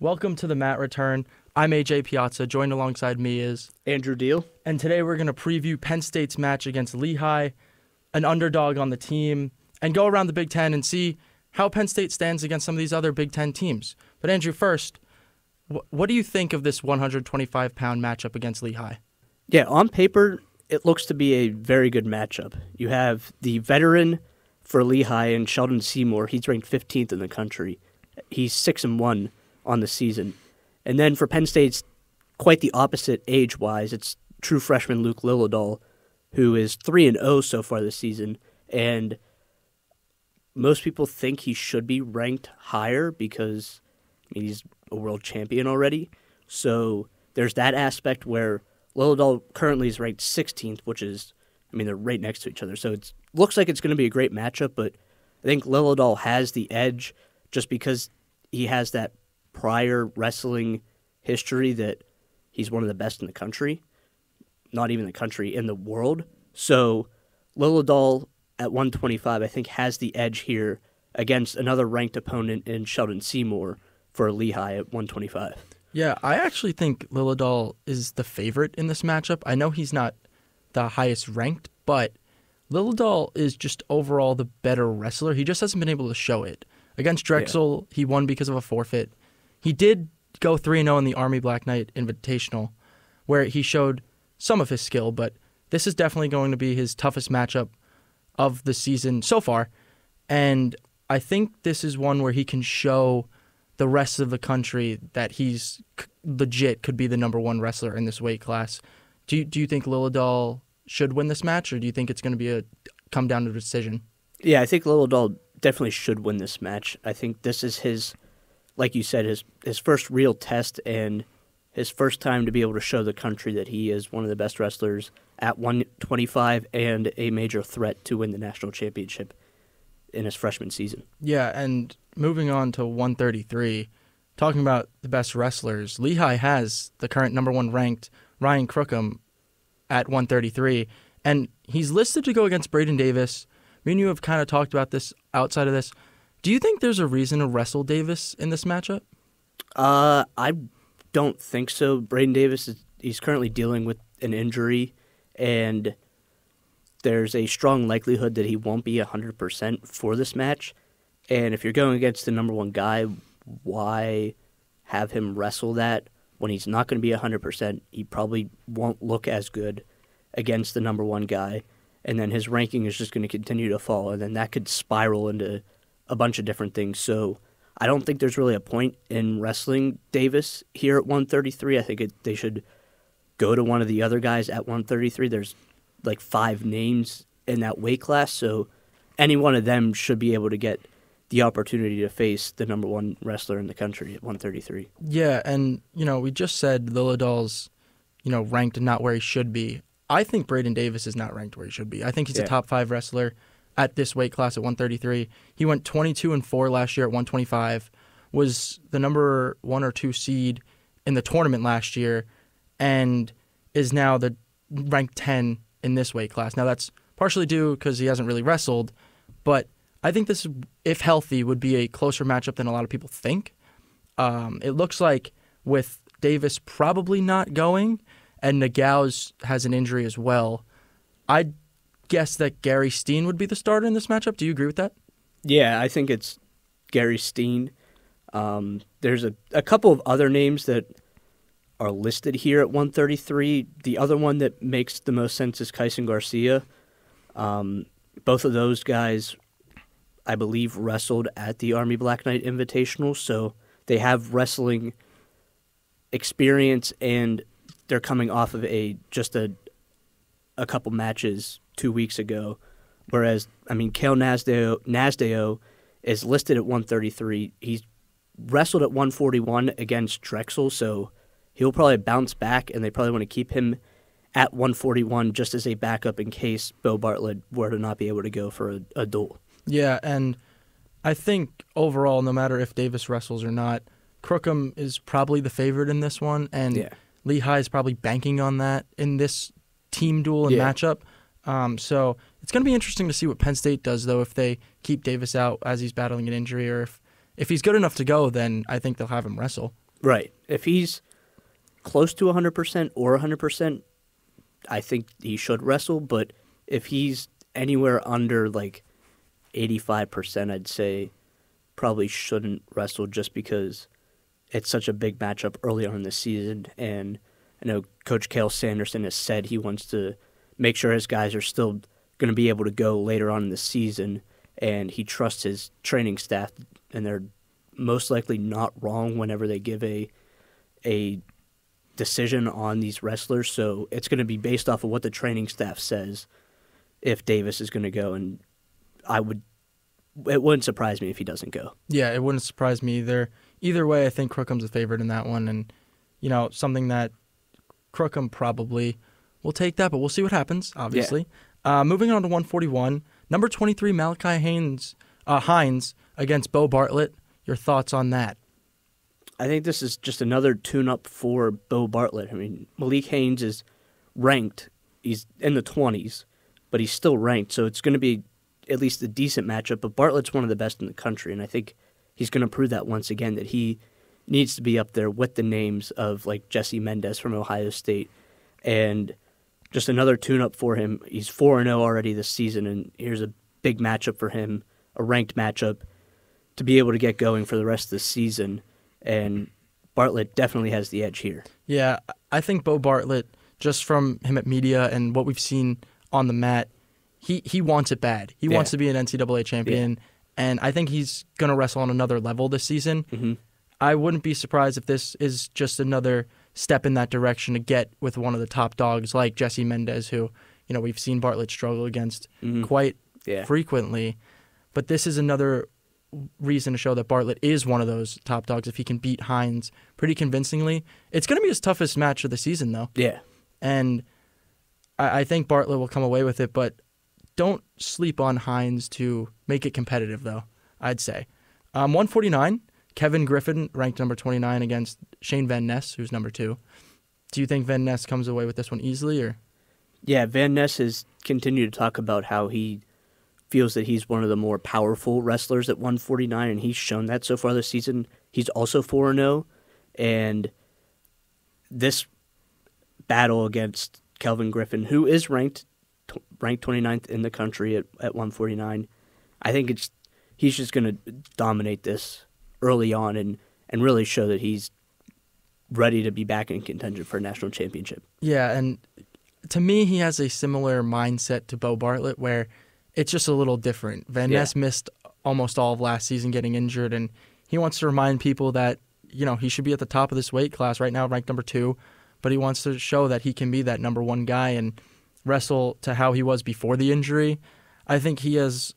Welcome to the Mat Return. I'm AJ Piazza. Joined alongside me is Andrew Deal. And today we're going to preview Penn State's match against Lehigh, an underdog on the team, and go around the Big Ten and see how Penn State stands against some of these other Big Ten teams. But Andrew, first, what do you think of this 125-pound matchup against Lehigh? Yeah, on paper, it looks to be a very good matchup. You have the veteran for Lehigh and Sheldon Seymour. He's ranked 15th in the country. He's 6-1 on the season. And then for Penn State, it's quite the opposite age-wise. It's true freshman Luke Lillidahl, who is 3-0 so far this season. And most people think he should be ranked higher because he's a world champion already. So there's that aspect where Lillidahl currently is ranked 16th, which is, they're right next to each other. So it looks like it's going to be a great matchup, but I think Lillidahl has the edge just because he has that prior wrestling history that he's one of the best in the country. Not even the country, in the world. So Lillidahl at 125, I think, has the edge here against another ranked opponent in Sheldon Seymour for Lehigh at 125. Yeah, I actually think Lillidahl is the favorite in this matchup. I know he's not the highest ranked, but Lillidahl is just overall the better wrestler. He just hasn't been able to show it. Against Drexel, He won because of a forfeit. He did go 3-0 in the Army Black Knight Invitational, where he showed some of his skill, but this is definitely going to be his toughest matchup of the season so far. And I think this is one where he can show the rest of the country that he's legit could be the number one wrestler in this weight class. Do you think Lillidahl should win this match, or do you think it's going to be come down to a decision? Yeah, I think Lillidahl definitely should win this match. I think this is his, like you said, his first real test and his first time to be able to show the country that he is one of the best wrestlers at 125 and a major threat to win the national championship in his freshman season. Yeah, and moving on to 133, talking about the best wrestlers, Lehigh has the current number one ranked Ryan Crookham at 133, and he's listed to go against Braden Davis. Me and you have kind of talked about this outside of this. Do you think there's a reason to wrestle Davis in this matchup? I don't think so. Braden Davis, he's currently dealing with an injury, and there's a strong likelihood that he won't be 100% for this match. And if you're going against the number one guy, why have him wrestle that when he's not going to be 100%? He probably won't look as good against the number one guy, and then his ranking is just going to continue to fall, and then that could spiral into a bunch of different things. So I don't think there's really a point in wrestling Davis here at 133. I think they should go to one of the other guys at 133. There's like 5 names in that weight class, so any one of them should be able to get the opportunity to face the number one wrestler in the country at 133. Yeah, and, we just said Lillidahl's, ranked not where he should be. I think Braden Davis is not ranked where he should be. I think he's a top 5 wrestler at this weight class at 133. He went 22-4 last year at 125, was the number 1 or 2 seed in the tournament last year, and is now the ranked 10 in this weight class. Now, that's partially due because he hasn't really wrestled, but I think this, if healthy, would be a closer matchup than a lot of people think. It looks like with Davis probably not going, and Nagaus has an injury as well, I'd guess that Gary Steen would be the starter in this matchup. Do you agree with that? Yeah, I think it's Gary Steen. There's a couple of other names that are listed here at 133. The other one that makes the most sense is Kyson Garcia. Both of those guys, I believe, wrestled at the Army Black Knight Invitational, so they have wrestling experience, and they're coming off of just a couple matches 2 weeks ago. Whereas, Kale Nasdeo is listed at 133. He's wrestled at 141 against Drexel, so he'll probably bounce back, and they probably want to keep him at 141 just as a backup in case Bo Bartlett were to not be able to go for a duel. Yeah, and I think overall, no matter if Davis wrestles or not, Crookham is probably the favorite in this one, and Lehigh is probably banking on that in this team duel and matchup. So it's going to be interesting to see what Penn State does, though, if they keep Davis out as he's battling an injury, or if he's good enough to go, then I think they'll have him wrestle. Right. If he's close to 100% or 100%, I think he should wrestle. But if he's anywhere under like 85%, I'd say probably shouldn't wrestle just because it's such a big matchup early on in the season. And I know Coach Cale Sanderson has said he wants to make sure his guys are still going to be able to go later on in the season, and he trusts his training staff, and they're most likely not wrong whenever they give a decision on these wrestlers. So it's going to be based off of what the training staff says if Davis is going to go, and it wouldn't surprise me if he doesn't go. Yeah, it wouldn't surprise me either. Either way, I think Crookham a favorite in that one, and something that Crookham probably will take that, but we'll see what happens, obviously. Yeah. Moving on to 141, number 23, Malachi Hines against Bo Bartlett. Your thoughts on that? I think this is just another tune-up for Bo Bartlett. I mean, Malik Haynes is ranked. He's in the 20s, but he's still ranked, so it's going to be at least a decent matchup. But Bartlett's one of the best in the country, and I think he's going to prove that once again, that he needs to be up there with the names of like Jesse Mendez from Ohio State. And just another tune-up for him. He's 4-0 already this season, and here's a big matchup for him, a ranked matchup, to be able to get going for the rest of the season. And Bartlett definitely has the edge here. Yeah, I think Bo Bartlett, just from him at media and what we've seen on the mat, he wants it bad. He wants to be an NCAA champion, and I think he's going to wrestle on another level this season. Mm-hmm. I wouldn't be surprised if this is just another step in that direction to get with one of the top dogs like Jesse Mendez, who we've seen Bartlett struggle against quite frequently. But this is another reason to show that Bartlett is one of those top dogs if he can beat Hines pretty convincingly. It's going to be his toughest match of the season, though. Yeah. And I think Bartlett will come away with it, but don't sleep on Hines to make it competitive, though, I'd say. 149, Kevin Griffin, ranked number 29, against Shane Van Ness, who's number 2. Do you think Van Ness comes away with this one easily? Or? Yeah, Van Ness has continued to talk about how he feels that he's one of the more powerful wrestlers at 149, and he's shown that so far this season. He's also 4-0, and this battle against Kelvin Griffin, who is ranked 29th in the country at 149, I think he's just going to dominate this early on and really show that he's ready to be back in contention for a national championship. Yeah, and to me, he has a similar mindset to Bo Bartlett, where it's just a little different. Van Ness missed almost all of last season getting injured, and he wants to remind people that he should be at the top of this weight class right now, ranked number 2, but he wants to show that he can be that number 1 guy and wrestle to how he was before the injury. I think he has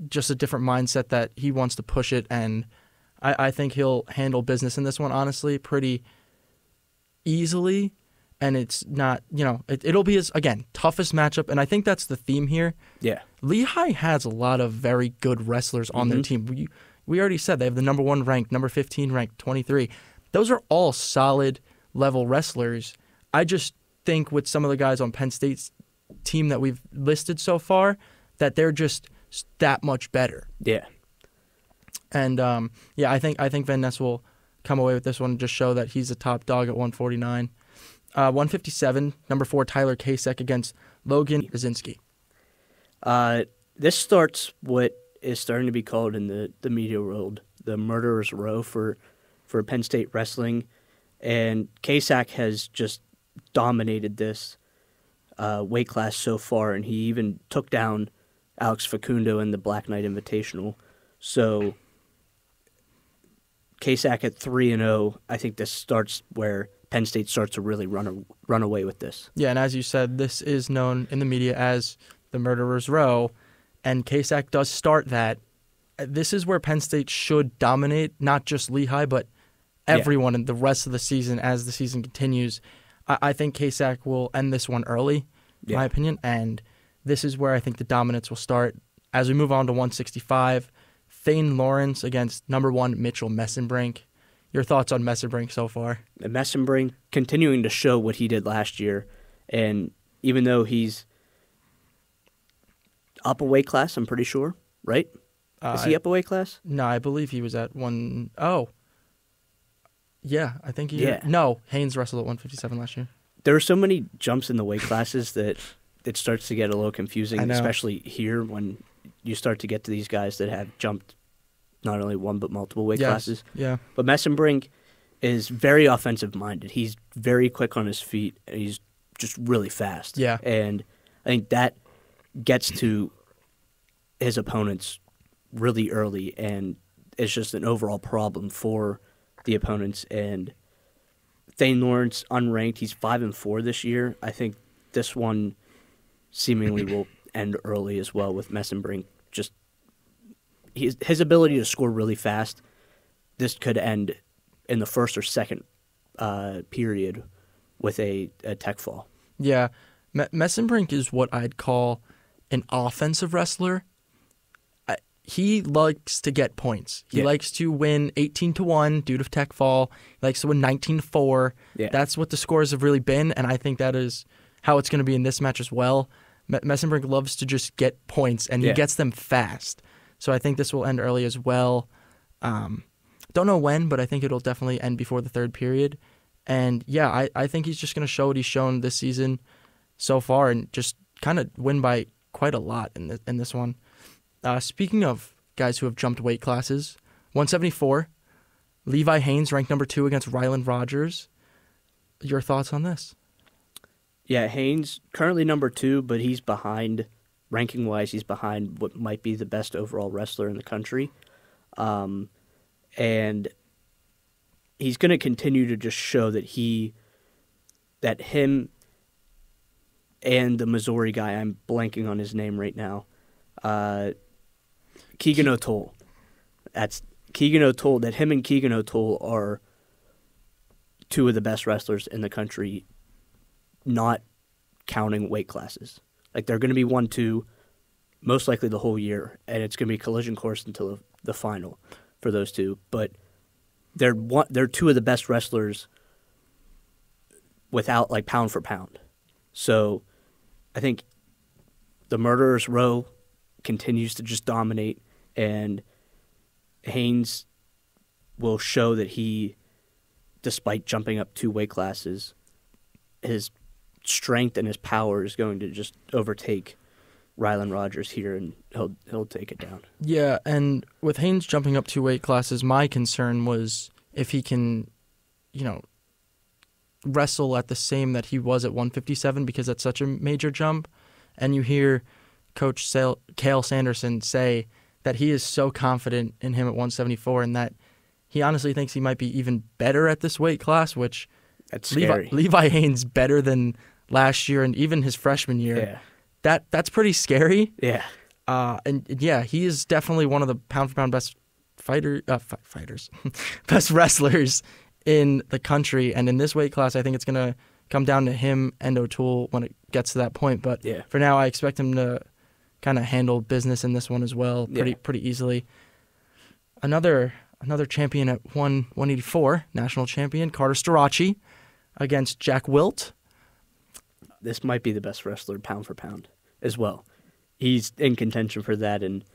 just a different mindset that he wants to push it, and I think he'll handle business in this one, honestly, pretty easily. And it's not, it'll be his, again, toughest matchup. And I think that's the theme here. Yeah. Lehigh has a lot of very good wrestlers on their team. We already said they have the number 1 ranked, number 15 ranked, 23. Those are all solid level wrestlers. I just think with some of the guys on Penn State's team that we've listed so far, that they're just that much better. Yeah. And I think Van Ness will come away with this one and just show that he's a top dog at 149. 157, number 4, Tyler Kasek against Logan Brzezinski. This starts what is starting to be called in the media world the murderer's row for Penn State wrestling. And Kasek has just dominated this weight class so far, and he even took down Alex Facundo in the Black Knight Invitational. So Kasek at 3-0, I think this starts where Penn State starts to really run away with this. Yeah, and as you said, this is known in the media as the murderer's row, and Kasek does start that. This is where Penn State should dominate, not just Lehigh, but everyone in the rest of the season as the season continues. I think Kasek will end this one early, in my opinion, and this is where I think the dominance will start. As we move on to 165, Thane Lawrence against number 1 Mitchell Messenbrink. Your thoughts on Messenbrink so far? Messenbrink continuing to show what he did last year, and even though he's up a weight class, I'm pretty sure, right? Is he up a weight class? No, I believe he was at 1. Oh, Yeah, I think he. Yeah. No, Haynes wrestled at 157 last year. There are so many jumps in the weight classes that it starts to get a little confusing, I know. especially here when you start to get to these guys that have jumped not only one but multiple weight classes. Yeah. But Messenbrink is very offensive-minded. He's very quick on his feet, and he's just really fast. Yeah. And I think that gets to his opponents really early, and it's just an overall problem for the opponents. And Thane Lawrence, unranked, he's 5-4 this year. I think this one seemingly will end early as well with Messenbrink. Just his ability to score really fast, this could end in the first or second period with a tech fall. Yeah. Messenbrink is what I'd call an offensive wrestler. He likes to get points. He likes to win 18-1 due to tech fall. He likes to win 19-4. Yeah. That's what the scores have really been, and I think that is how it's going to be in this match as well. Messenbrink loves to just get points, and he gets them fast. So I think this will end early as well. Don't know when, but I think it'll definitely end before the third period. And yeah, I think he's just going to show what he's shown this season so far and just kind of win by quite a lot in this one. Speaking of guys who have jumped weight classes, 174, Levi Haynes ranked number 2 against Ryland Rogers. Your thoughts on this? Yeah, Haynes, currently number 2, but he's behind, ranking-wise, he's behind what might be the best overall wrestler in the country. And he's going to continue to just show that him and the Missouri guy, I'm blanking on his name right now, Keegan O'Toole. That's Keegan O'Toole, that him and Keegan O'Toole are two of the best wrestlers in the country, not counting weight classes. Like, they're going to be 1-2 most likely the whole year, and it's going to be collision course until the final for those two. But they're two of the best wrestlers without, like, pound for pound. So I think the Murderers Row continues to just dominate, and Haynes will show that he, despite jumping up 2 weight classes, his strength and his power is going to just overtake Ryland Rogers here, and he'll take it down. Yeah, and with Haynes jumping up 2 weight classes, my concern was if he can, wrestle at the same that he was at 157, because that's such a major jump. And you hear Coach Cale Sanderson say that he is so confident in him at 174 and that he honestly thinks he might be even better at this weight class, which that's scary. Levi Haynes better than last year and even his freshman year. Yeah. That's pretty scary. Yeah. And yeah, he is definitely one of the pound-for-pound best fighters, best wrestlers in the country. And in this weight class, I think it's going to come down to him and O'Toole when it gets to that point. But for now, I expect him to kind of handle business in this one as well pretty easily. Another champion at 184, national champion, Carter Starace against Jack Wilt. This might be the best wrestler pound for pound as well. He's in contention for that, and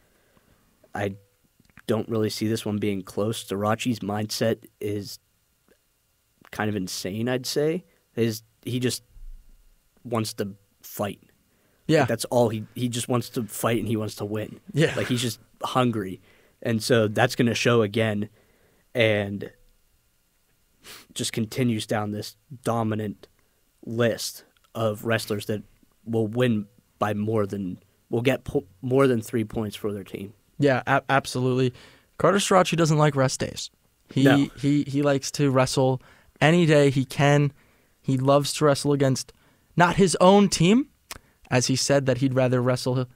I don't really see this one being close. Starace's mindset is kind of insane, I'd say. He just wants to fight. Yeah. Like, that's all. He just wants to fight, and he wants to win. Yeah. Like, he's just hungry. And so that's going to show again, and just continues down this dominant list of wrestlers that will win by will get more than 3 points for their team. Yeah, absolutely. Carter Starace doesn't like rest days. He likes to wrestle any day he can. He loves to wrestle against not his own team, as he said that he'd rather wrestle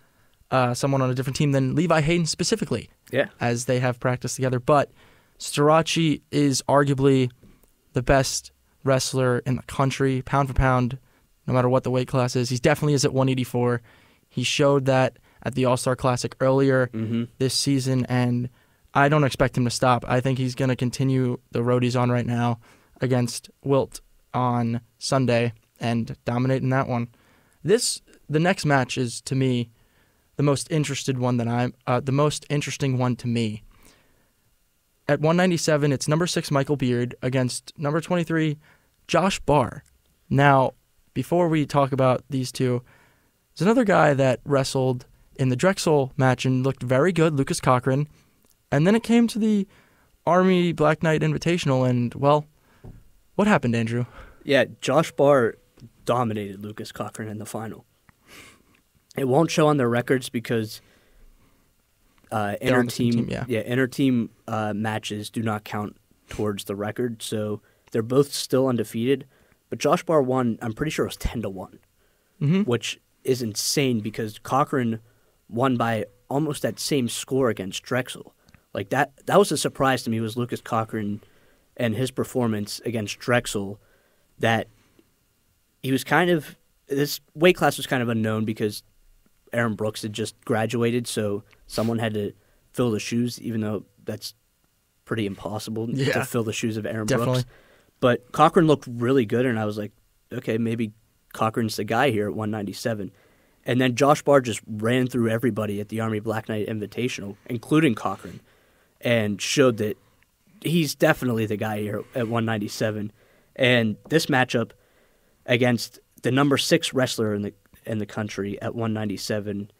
someone on a different team than Levi Haynes specifically. Yeah, as they have practiced together. But Starace is arguably the best wrestler in the country, pound for pound, no matter what the weight class is. He definitely is at 184. He showed that at the All-Star Classic earlier this season, and I don't expect him to stop. I think he's going to continue the road he's on right now against Wilt on Sunday and dominate in that one. The next match is, to me, the most interesting one to me. at 197, it's number 6 Michael Beard against number 23 Josh Barr. Now, before we talk about these two, there's another guy that wrestled in the Drexel match and looked very good, Lucas Cochran. And then it came to the Army Black Knight Invitational, and, well, what happened, Andrew? Yeah, Josh Barr dominated Lucas Cochran in the final. It won't show on their records because inter-team matches do not count towards the record, so they're both still undefeated. But Josh Barr won, I'm pretty sure it was 10-1, which is insane because Cochran won by almost that same score against Drexel. Like that was a surprise to me, was Lucas Cochran and his performance against Drexel, that he was this weight class was kind of unknown because Aaron Brooks had just graduated, so someone had to fill the shoes, even though that's pretty impossible to fill the shoes of Aaron Brooks. But Cochran looked really good, and I was like, okay, maybe Cochran's the guy here at 197. And then Josh Barr just ran through everybody at the Army Black Knight Invitational, including Cochran, and showed that he's definitely the guy here at 197. And this matchup against the number 6 wrestler in the country at 197,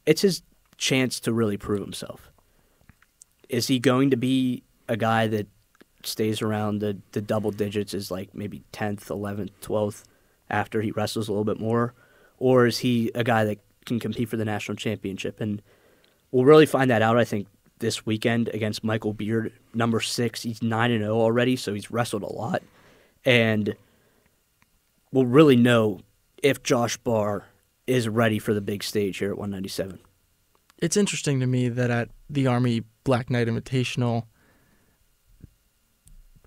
it's his chance to really prove himself. Is he going to be a guy that stays around the double digits, is like maybe 10th, 11th, 12th after he wrestles a little bit more? Or is he a guy that can compete for the national championship? And we'll really find that out, I think, this weekend against Michael Beard, number 6. He's 9-0 already, so he's wrestled a lot. And we'll really know if Josh Barr is ready for the big stage here at 197. It's interesting to me that at the Army Black Knight Invitational,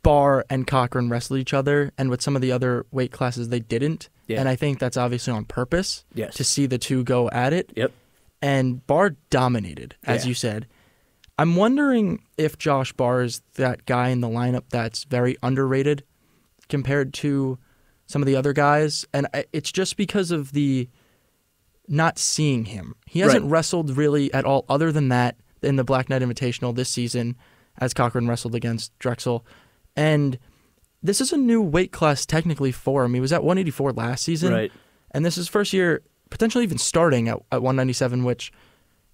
Barr and Cochran wrestled each other, and with some of the other weight classes they didn't. Yeah. And I think that's obviously on purpose, to see the two go at it. Yep. And Barr dominated, as you said. I'm wondering if Josh Barr is that guy in the lineup that's very underrated compared to some of the other guys. And it's just because of the not seeing him. He hasn't wrestled really at all other than that in the Black Knight Invitational this season, as Cochran wrestled against Drexel. And this is a new weight class technically for him. He was at 184 last season. Right. And this is his first year potentially even starting at 197, which,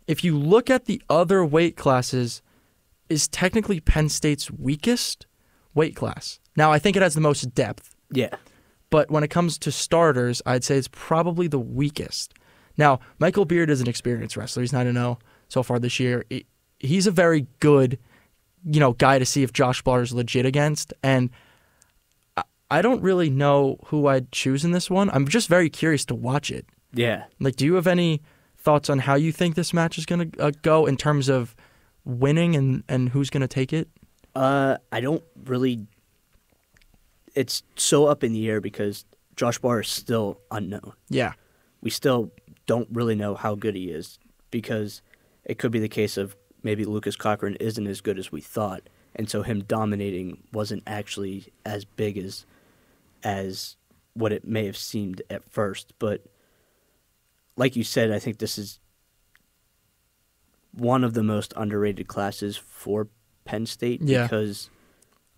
if you look at the other weight classes, is technically Penn State's weakest weight class. Now, I think it has the most depth. Yeah. But when it comes to starters, I'd say it's probably the weakest. Now, Michael Beard is an experienced wrestler. He's 9-0 so far this year. He's a very good, guy to see if Josh Barr is legit against. And I don't really know who I'd choose in this one. I'm just very curious to watch it. Yeah. Like, do you have any thoughts on how you think this match is going to go in terms of winning and who's going to take it? I don't really. It's so up in the air because Josh Barr is still unknown. Yeah. We still don't really know how good he is because it could be the case of maybe Lucas Cochran isn't as good as we thought, and so him dominating wasn't actually as big as what it may have seemed at first. But like you said, I think this is one of the most underrated classes for Penn State because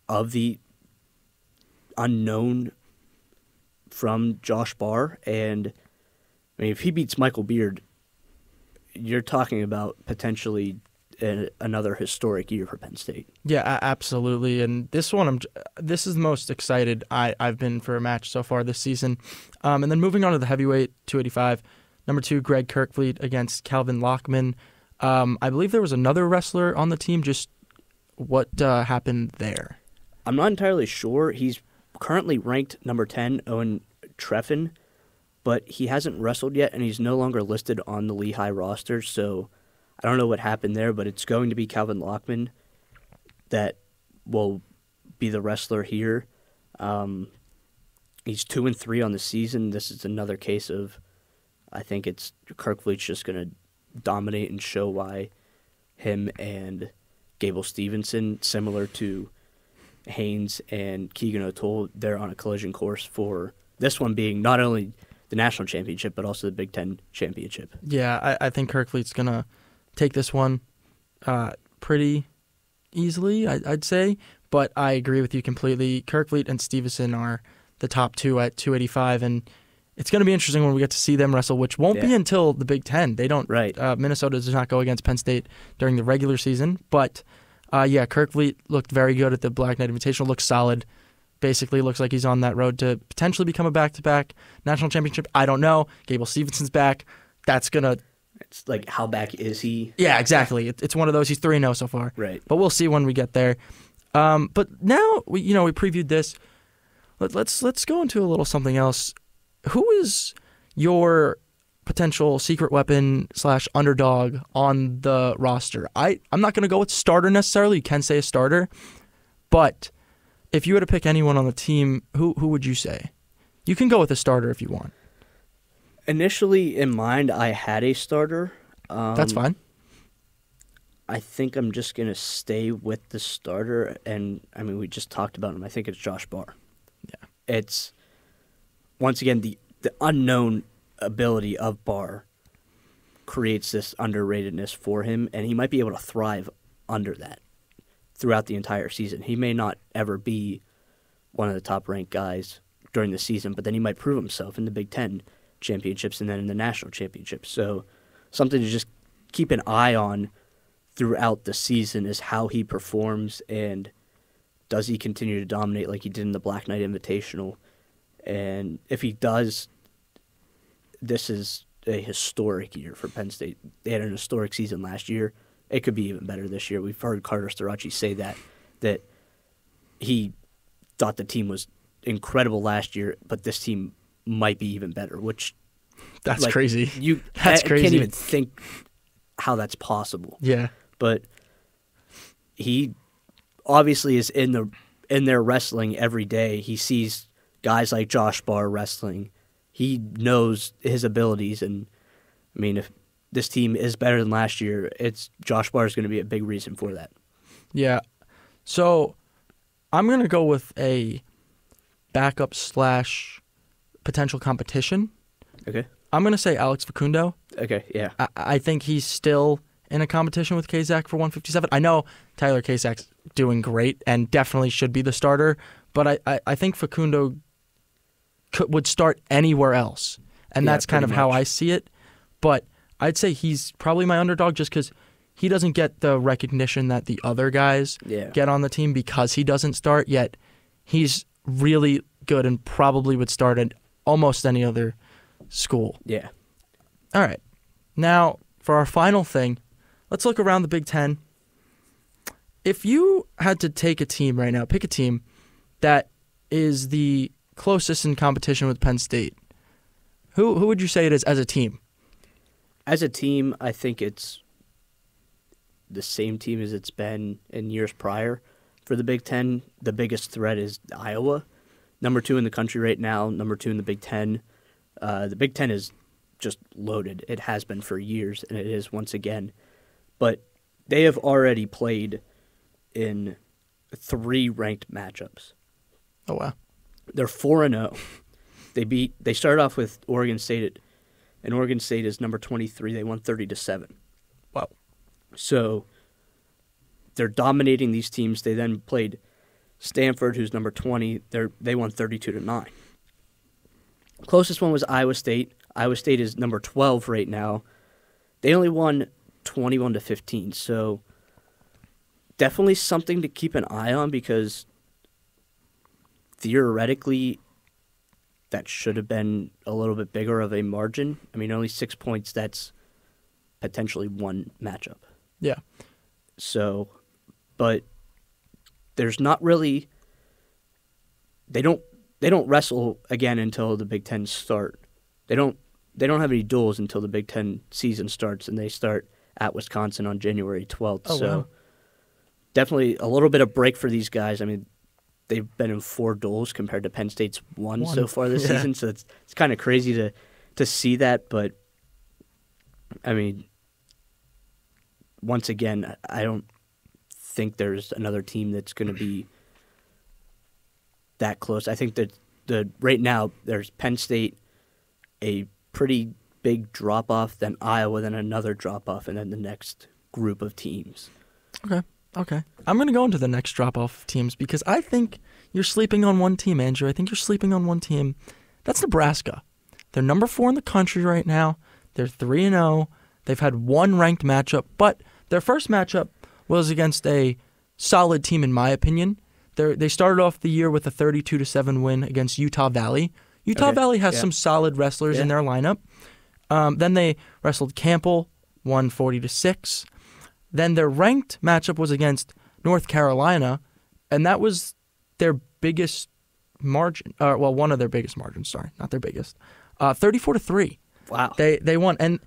of the unknown from Josh Barr. And I mean, if he beats Michael Beard, you're talking about potentially another historic year for Penn State. Yeah, absolutely. And this one, this is the most excited I've been for a match so far this season. And then moving on to the heavyweight 285, number 2 Greg Kirkfleet against Calvin Lockman. I believe there was another wrestler on the team. Just what happened there? I'm not entirely sure. He's currently ranked number 10, Owen Treffin, but he hasn't wrestled yet, and he's no longer listed on the Lehigh roster, so I don't know what happened there, but it's going to be Calvin Lockman that will be the wrestler here. He's 2-3 on the season. This is another case of, I think it's Kirkfleet's just going to dominate and show why him and Gable Stevenson, similar to Haynes and Keegan O'Toole, they're on a collision course for this one being not only the national championship, but also the Big Ten championship. Yeah, I think Kirkfleet's going to take this one pretty easily, I'd say. But I agree with you completely. Kirkfleet and Stevenson are the top two at 285, and it's going to be interesting when we get to see them wrestle, which won't be until the Big Ten. They don't. Right. Minnesota does not go against Penn State during the regular season, but Kirkfleet looked very good at the Black Knight Invitational. Looks solid. Basically, looks like he's on that road to potentially become a back-to-back national championship. I don't know. Gable Stevenson's back. That's gonna. It's like, how back is he? Yeah, exactly. It's one of those. He's 3-0 so far. Right. But we'll see when we get there. But now we previewed this. Let's go into a little something else. Who is your potential secret weapon / underdog on the roster? I'm not going to go with starter necessarily. You can say a starter, but if you were to pick anyone on the team, who would you say? You can go with a starter if you want. Initially in mind, I had a starter. That's fine. I think I'm just going to stay with the starter, and I mean, we just talked about him. I think it's Josh Barr. Yeah. It's, once again, the unknown ability of Barr creates this underratedness for him, and he might be able to thrive under that throughout the entire season. He may not ever be one of the top-ranked guys during the season, but then he might prove himself in the Big Ten championships and then in the national championships. So something to just keep an eye on throughout the season is how he performs, and does he continue to dominate like he did in the Black Knight Invitational. And if he does, this is a historic year for Penn State. They had an historic season last year. It could be even better this year. We've heard Carter Starachi say that he thought the team was incredible last year, but this team might be even better, which... That's crazy. I can't even think how that's possible. Yeah. But he obviously is in there wrestling every day. He sees guys like Josh Barr wrestling. He knows his abilities, and I mean, if this team is better than last year, it's Josh Barr is going to be a big reason for that. Yeah. So I'm going to go with a backup / potential competition. Okay. I'm going to say Alex Facundo. Okay, yeah. I think he's still in a competition with Kazak for 157. I know Tyler Kazak's doing great and definitely should be the starter, but I think Facundo would start anywhere else, and that's kind of how I see it. But I'd say he's probably my underdog just because he doesn't get the recognition that the other guys get on the team because he doesn't start, yet he's really good and probably would start at almost any other school. Yeah. All right. Now, for our final thing, let's look around the Big Ten. If you had to take a team right now, pick a team that is the closest in competition with Penn State, who would you say it is as a team? As a team, I think it's the same team as it's been in years prior. For the Big Ten, the biggest threat is Iowa. Number 2 in the country right now, number 2 in the Big Ten. The Big Ten is just loaded. It has been for years, and it is once again. But they have already played in 3 ranked matchups. Oh, wow. They're 4-0. They started off with Oregon State, and Oregon State is number 23. They won 30-7. Wow. So they're dominating these teams. They then played Stanford, who's number 20. They won 32-9. Closest one was Iowa State. Iowa State is number 12 right now. They only won 21-15. So definitely something to keep an eye on, because theoretically that should have been a little bit bigger of a margin. I mean, only 6 points, that's potentially one matchup. Yeah. So, but there's not really, they don't wrestle again until the Big Ten start. They don't have any duels until the Big Ten season starts, and they start at Wisconsin on January 12th. Oh, so wow. Definitely a little bit of break for these guys. I mean, they've been in 4 duels compared to Penn State's one so far this season, so it's kind of crazy to see that. But I mean, once again, I don't think there's another team that's going to be that close. I think that right now there's Penn State, a pretty big drop-off, then Iowa, then another drop-off, and then the next group of teams. Okay. Okay. I'm going to go into the next drop-off teams because I think you're sleeping on one team, Andrew. I think you're sleeping on one team. That's Nebraska. They're number 4 in the country right now. They're 3-0. They've had one ranked matchup, but their first matchup was against a solid team, in my opinion. They started off the year with a 32-7 win against Utah Valley. Utah Valley has some solid wrestlers in their lineup. Then they wrestled Campbell, won 40-6. Then their ranked matchup was against North Carolina, and that was their biggest margin. Well, one of their biggest margins. Sorry, not their biggest. 34-3. Wow. They won, and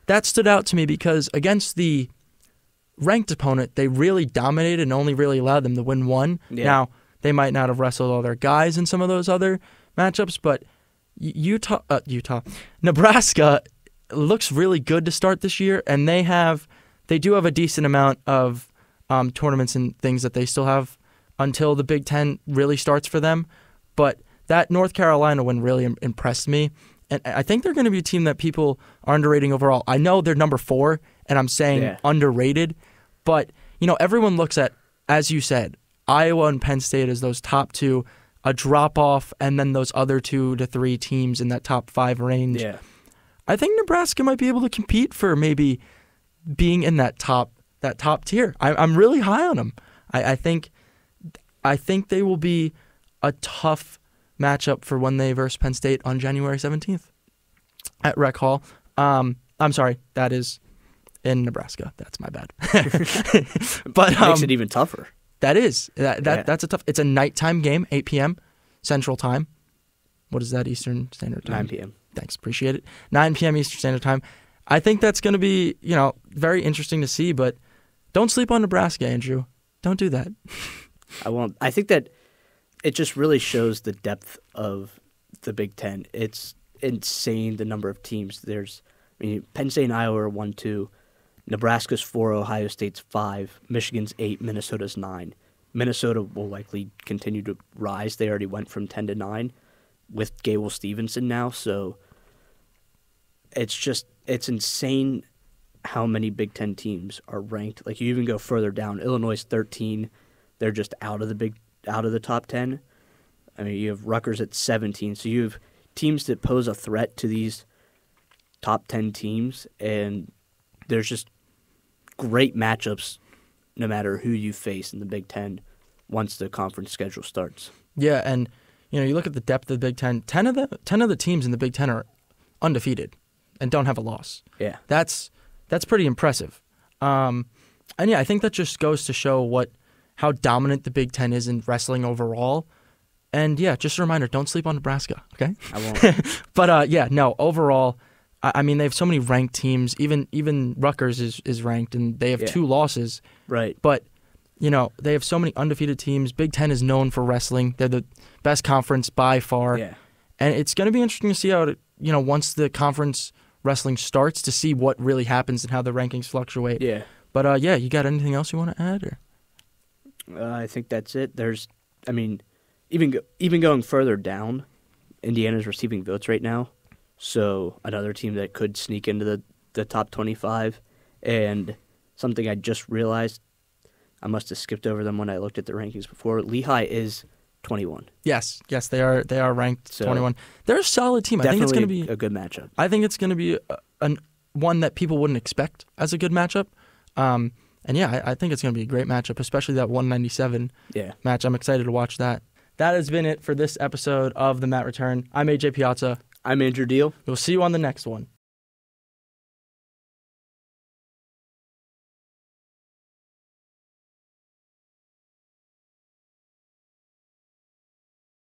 that stood out to me because against the ranked opponent, they really dominated and only really allowed them to win one. Yeah. Now, they might not have wrestled all their guys in some of those other matchups, but Nebraska looks really good to start this year, and they do have a decent amount of tournaments and things that they still have until the Big Ten really starts for them. But that North Carolina win really impressed me, and I think they're going to be a team that people are underrating overall. I know they're number 4, and I'm saying underrated, but everyone looks at, as you said, Iowa and Penn State as those top 2, a drop-off, and then those other 2 to 3 teams in that top 5 range. Yeah. I think Nebraska might be able to compete for maybe being in that top tier. I'm really high on them. I think they will be a tough matchup for when they verse Penn State on January 17th at Rec Hall. I'm sorry, that is in Nebraska. That's my bad. But it makes it even tougher. That is. That's a tough. It's a nighttime game, 8 p.m. Central Time. What is that, Eastern Standard Time? 9 p.m. Thanks, appreciate it. 9 p.m. Eastern Standard Time. I think that's going to be, very interesting to see, but don't sleep on Nebraska, Andrew. Don't do that. I won't. I think that it just really shows the depth of the Big Ten. It's insane the number of teams. Penn State and Iowa are 1-2. Nebraska's 4, Ohio State's 5, Michigan's 8, Minnesota's 9. Minnesota will likely continue to rise. They already went from 10 to 9 with Gable Stevenson now, so it's insane how many Big Ten teams are ranked. Like, you even go further down. Illinois 13, they're just out of the top 10. I mean, you have Rutgers at 17, so you have teams that pose a threat to these top 10 teams, and there's just great matchups no matter who you face in the Big Ten once the conference schedule starts. Yeah, and you look at the depth of the Big Ten. 10 of the teams in the Big Ten are undefeated and don't have a loss. Yeah, that's pretty impressive. And I think that just goes to show how dominant the Big Ten is in wrestling overall. And just a reminder: don't sleep on Nebraska. Okay, I won't. But overall, I mean, they have so many ranked teams. Even Rutgers is ranked, and they have 2 losses. Right. But they have so many undefeated teams. Big Ten is known for wrestling. They're the best conference by far. Yeah. And it's going to be interesting to see how once the conference wrestling starts, to see what really happens and how the rankings fluctuate. Yeah. But you got anything else you want to add? Or? I think that's it. Even going further down, Indiana's receiving votes right now. So another team that could sneak into the top 25. And something I just realized, I must have skipped over them when I looked at the rankings before. Lehigh is 21. Yes, they are ranked 21. They're a solid team. I think it's going to be a good matchup. I think it's going to be one that people wouldn't expect as a good matchup. I think it's going to be a great matchup, especially that 197 match. I'm excited to watch that. That has been it for this episode of The Matt Return. I'm AJ Piazza. I'm Andrew Deal. We'll see you on the next one.